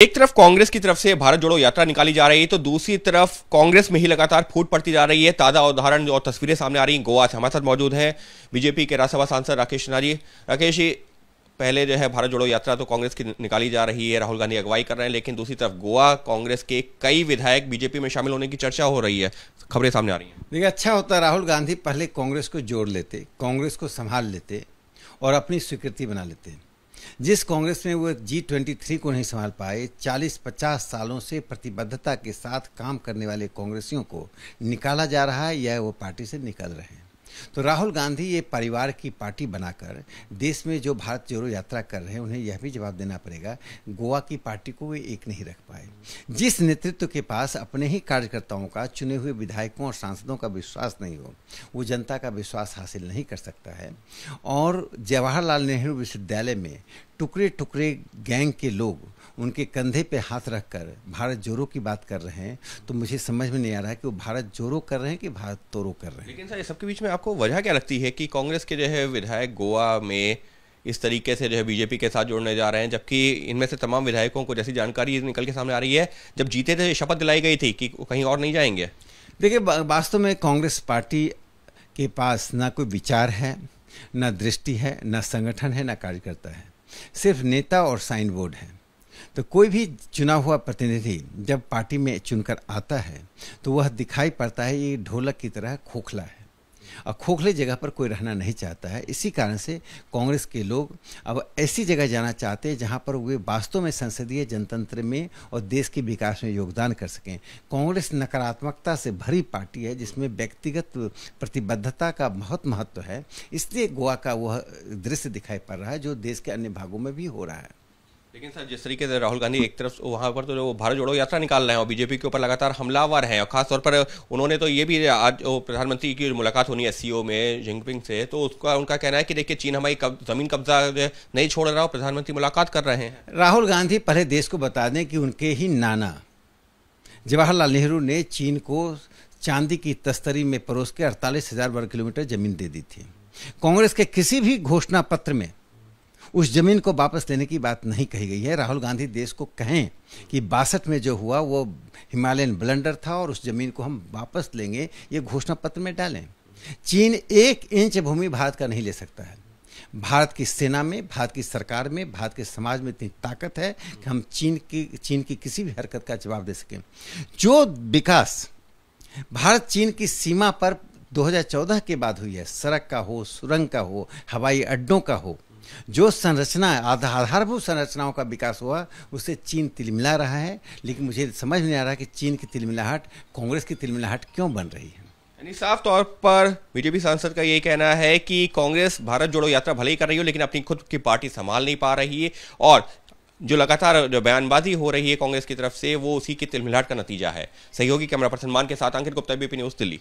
एक तरफ कांग्रेस की तरफ से भारत जोड़ो यात्रा निकाली जा रही है तो दूसरी तरफ कांग्रेस में ही लगातार फूट पड़ती जा रही है। ताजा उदाहरण और तस्वीरें सामने आ रही हैं गोवा से। हमारे साथ मौजूद हैं बीजेपी के राज्यसभा सांसद राकेश सिन्हा जी। राकेश जी, पहले जो है भारत जोड़ो यात्रा तो कांग्रेस की निकाली जा रही है, राहुल गांधी अगुवाई कर रहे हैं, लेकिन दूसरी तरफ गोवा कांग्रेस के कई विधायक बीजेपी में शामिल होने की चर्चा हो रही है, खबरें सामने आ रही हैं। देखिए, अच्छा होता राहुल गांधी पहले कांग्रेस को जोड़ लेते, कांग्रेस को संभाल लेते और अपनी स्वीकृति बना लेते। जिस कांग्रेस में वो G23 को नहीं संभाल पाए, 40-50 सालों से प्रतिबद्धता के साथ काम करने वाले कांग्रेसियों को निकाला जा रहा है या वो पार्टी से निकल रहे हैं। तो राहुल गांधी ये परिवार की पार्टी बनाकर देश में जो भारत जोड़ो यात्रा कर रहे हैं, उन्हें यह भी जवाब देना पड़ेगा, गोवा की पार्टी को वे एक नहीं रख पाए। जिस नेतृत्व के पास अपने ही कार्यकर्ताओं का, चुने हुए विधायकों और सांसदों का विश्वास नहीं हो, वो जनता का विश्वास हासिल नहीं कर सकता है। और जवाहरलाल नेहरू विश्वविद्यालय में टुकड़े टुकड़े गैंग के लोग उनके कंधे पे हाथ रखकर भारत जोड़ो की बात कर रहे हैं, तो मुझे समझ में नहीं आ रहा है कि वो भारत जोड़ो कर रहे हैं कि भारत तोड़ो कर रहे हैं। लेकिन सर, सबके बीच में आपको वजह क्या लगती है कि कांग्रेस के जो है विधायक गोवा में इस तरीके से जो है बीजेपी के साथ जोड़ने जा रहे हैं, जबकि इनमें से तमाम विधायकों को जैसी जानकारी निकल के सामने आ रही है, जब जीते थे शपथ दिलाई गई थी कि कहीं और नहीं जाएंगे। देखिए, वास्तव में कांग्रेस पार्टी के पास ना कोई विचार है, ना दृष्टि है, ना संगठन है, ना कार्यकर्ता है, सिर्फ नेता और साइन बोर्ड है। तो कोई भी चुना हुआ प्रतिनिधि जब पार्टी में चुनकर आता है तो वह दिखाई पड़ता है ये ढोलक की तरह खोखला है, और खोखले जगह पर कोई रहना नहीं चाहता है। इसी कारण से कांग्रेस के लोग अब ऐसी जगह जाना चाहते हैं जहां पर वे वास्तव में संसदीय जनतंत्र में और देश के विकास में योगदान कर सकें। कांग्रेस नकारात्मकता से भरी पार्टी है जिसमें व्यक्तिगत प्रतिबद्धता का बहुत महत्व है, इसलिए गोवा का वह दृश्य दिखाई पड़ रहा है जो देश के अन्य भागों में भी हो रहा है। लेकिन सर, जिस तरीके से राहुल गांधी एक तरफ वहां पर तो जो भारत जोड़ो यात्रा निकाल रहे हैं और बीजेपी के ऊपर लगातार हमलावर हैं, और खासतौर पर उन्होंने तो ये भी आज प्रधानमंत्री की मुलाकात होनी है सीओ में जिनपिंग से, तो उनका कहना है कि देखिए चीन हमारी जमीन कब्जा नहीं छोड़ रहा, प्रधानमंत्री मुलाकात कर रहे हैं। राहुल गांधी पहले देश को बता दें कि उनके ही नाना जवाहरलाल नेहरू ने चीन को चांदी की तस्करी में परोस के 48,000 वर्ग किलोमीटर जमीन दे दी थी। कांग्रेस के किसी भी घोषणा पत्र में उस जमीन को वापस लेने की बात नहीं कही गई है। राहुल गांधी देश को कहें कि 62 में जो हुआ वो हिमालयन ब्लंडर था और उस जमीन को हम वापस लेंगे, ये घोषणा पत्र में डालें। चीन 1 इंच भूमि भारत का नहीं ले सकता है। भारत की सेना में, भारत की सरकार में, भारत के समाज में इतनी ताकत है कि हम चीन की किसी भी हरकत का जवाब दे सकें। जो विकास भारत चीन की सीमा पर 2014 के बाद हुई है, सड़क का हो, सुरंग का हो, हवाई अड्डों का हो, जो संरचना आधारभूत संरचनाओं का विकास हुआ, उससे चीन तिलमिला रहा है। लेकिन मुझे समझ में नहीं आ रहा कि चीन की तिलमिलाहट कांग्रेस की तिलमिलाहट क्यों बन रही है। यानी साफ तौर पर बीजेपी सांसद का ये कहना है कि कांग्रेस भारत जोड़ो यात्रा भले ही कर रही हो, लेकिन अपनी खुद की पार्टी संभाल नहीं पा रही है, और जो लगातार जो बयानबाजी हो रही है कांग्रेस की तरफ से, वो उसी की तिलमिलाहट का नतीजा है। सहयोगी कैमरा पर्सन मान के साथ अंकित गुप्ता, एबीपी न्यूज़, दिल्ली।